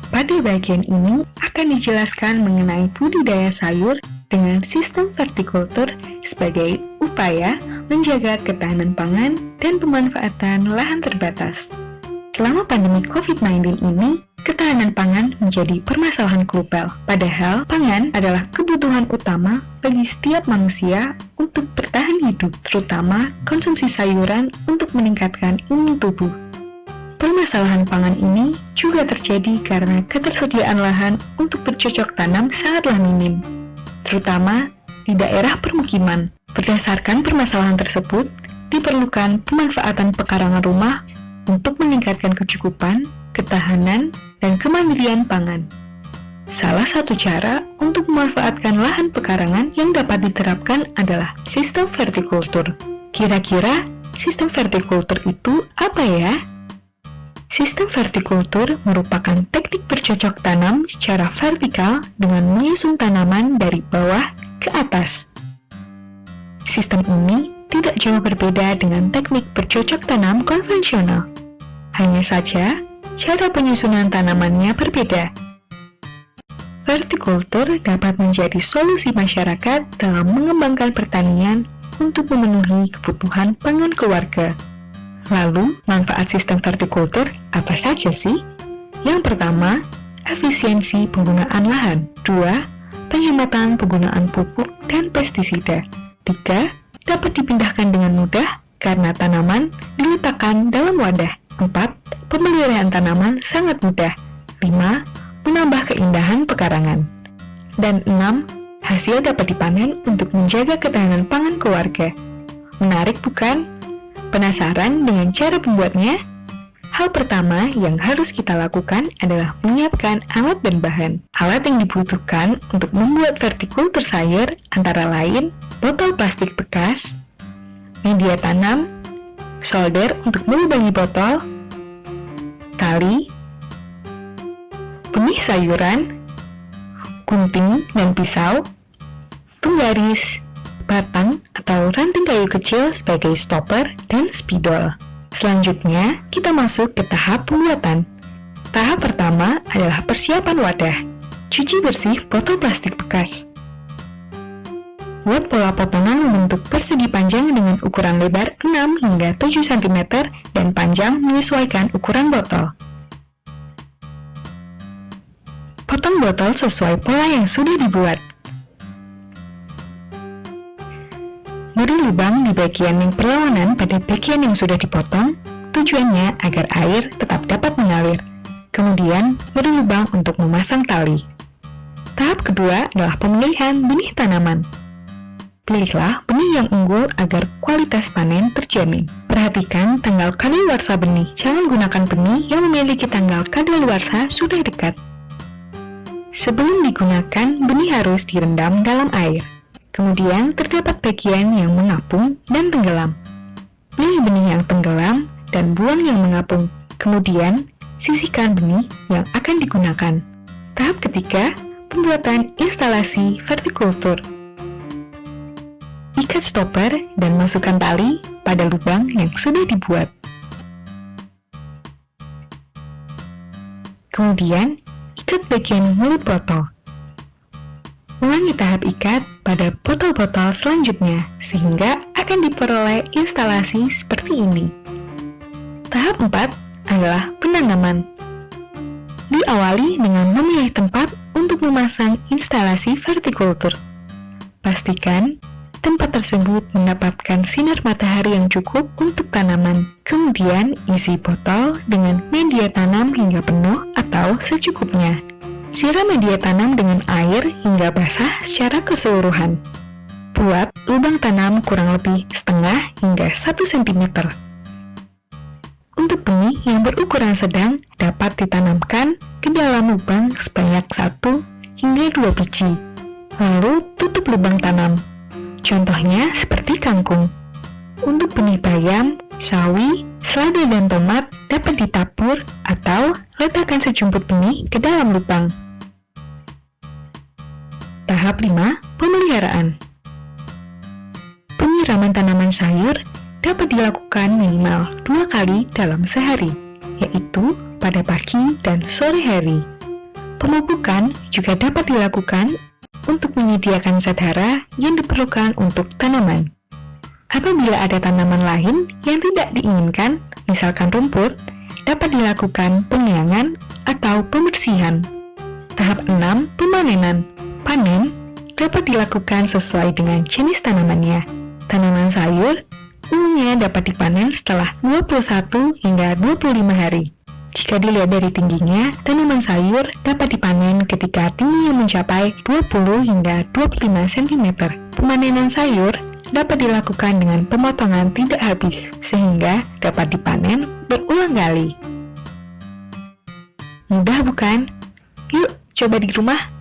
Pada bagian ini akan dijelaskan mengenai budidaya sayur dengan sistem vertikultur sebagai upaya menjaga ketahanan pangan dan pemanfaatan lahan terbatas. Selama pandemi COVID-19 ini, ketahanan pangan menjadi permasalahan global. Padahal, pangan adalah kebutuhan utama bagi setiap manusia untuk bertahan hidup, terutama konsumsi sayuran untuk meningkatkan imun tubuh. Permasalahan pangan ini juga terjadi karena ketersediaan lahan untuk bercocok tanam sangatlah minim, terutama di daerah permukiman. Berdasarkan permasalahan tersebut, diperlukan pemanfaatan pekarangan rumah untuk meningkatkan kecukupan, ketahanan, dan kemandirian pangan. Salah satu cara untuk memanfaatkan lahan pekarangan yang dapat diterapkan adalah sistem vertikultur. Kira-kira sistem vertikultur itu apa ya? Sistem vertikultur merupakan teknik bercocok tanam secara vertikal dengan menyusun tanaman dari bawah ke atas. Sistem ini tidak jauh berbeda dengan teknik bercocok tanam konvensional. Hanya saja, cara penyusunan tanamannya berbeda. Vertikultur dapat menjadi solusi masyarakat dalam mengembangkan pertanian untuk memenuhi kebutuhan pangan keluarga. Lalu, manfaat sistem vertikultur apa saja sih? Yang pertama, efisiensi penggunaan lahan. 2. Penghematan penggunaan pupuk dan pestisida. 3. Dapat dipindahkan dengan mudah karena tanaman diletakkan dalam wadah. 4. Pemeliharaan tanaman sangat mudah. 5. Menambah keindahan pekarangan. Dan 6. Hasil dapat dipanen untuk menjaga ketahanan pangan keluarga. Menarik bukan? Penasaran dengan cara pembuatnya? Hal pertama yang harus kita lakukan adalah menyiapkan alat dan bahan. Alat yang dibutuhkan untuk membuat vertikultur sayur antara lain botol plastik bekas, media tanam, solder untuk melubangi botol, tali, benih sayuran, gunting dan pisau, penggaris, batang atau ranting kayu kecil sebagai stopper, dan spidol. Selanjutnya, kita masuk ke tahap pembuatan. Tahap pertama adalah persiapan wadah. Cuci bersih botol plastik bekas. Buat pola potongan membentuk persegi panjang dengan ukuran lebar 6 hingga 7 cm dan panjang menyesuaikan ukuran botol. Potong botol sesuai pola yang sudah dibuat. Beri lubang di bagian yang berlawanan pada bagian yang sudah dipotong, tujuannya agar air tetap dapat mengalir. Kemudian, beri lubang untuk memasang tali. Tahap kedua adalah pemilihan benih tanaman. Pilihlah benih yang unggul agar kualitas panen terjamin. Perhatikan tanggal kadaluarsa benih. Jangan gunakan benih yang memiliki tanggal kadaluarsa sudah dekat. Sebelum digunakan, benih harus direndam dalam air. Kemudian terdapat bagian yang mengapung dan tenggelam. Pilih benih yang tenggelam dan buang yang mengapung. Kemudian, sisihkan benih yang akan digunakan. Tahap ketiga, pembuatan instalasi vertikultur. Ikat stopper dan masukkan tali pada lubang yang sudah dibuat. Kemudian, ikat bagian mulut botol. Ulangi tahap ikat pada botol-botol selanjutnya, sehingga akan diperoleh instalasi seperti ini. Tahap 4 adalah penanaman. Diawali dengan memilih tempat untuk memasang instalasi vertikultur. Pastikan tempat tersebut mendapatkan sinar matahari yang cukup untuk tanaman. Kemudian, isi botol dengan media tanam hingga penuh atau secukupnya. Siram media tanam dengan air hingga basah secara keseluruhan. Buat lubang tanam kurang lebih setengah hingga 1 cm. Untuk benih yang berukuran sedang dapat ditanamkan ke dalam lubang sebanyak 1 hingga 2 biji. Lalu tutup lubang tanam. Contohnya seperti kangkung. Untuk benih bayam, sawi, selada dan tomat dapat ditabur atau letakkan sejumput benih ke dalam lubang. Tahap 5, pemeliharaan. Penyiraman tanaman sayur dapat dilakukan minimal 2 kali dalam sehari, yaitu pada pagi dan sore hari. Pemupukan juga dapat dilakukan untuk menyediakan zat hara yang diperlukan untuk tanaman. Apabila ada tanaman lain yang tidak diinginkan, misalkan rumput, dapat dilakukan pengiangan atau pembersihan. Tahap 6. Pemanenan. Panen dapat dilakukan sesuai dengan jenis tanamannya. Tanaman sayur umumnya dapat dipanen setelah 21 hingga 25 hari. Jika dilihat dari tingginya, tanaman sayur dapat dipanen ketika tingginya mencapai 20 hingga 25 cm. Pemanenan sayur dapat dilakukan dengan pemotongan tidak habis, sehingga dapat dipanen berulang kali. Mudah bukan? Yuk, coba di rumah.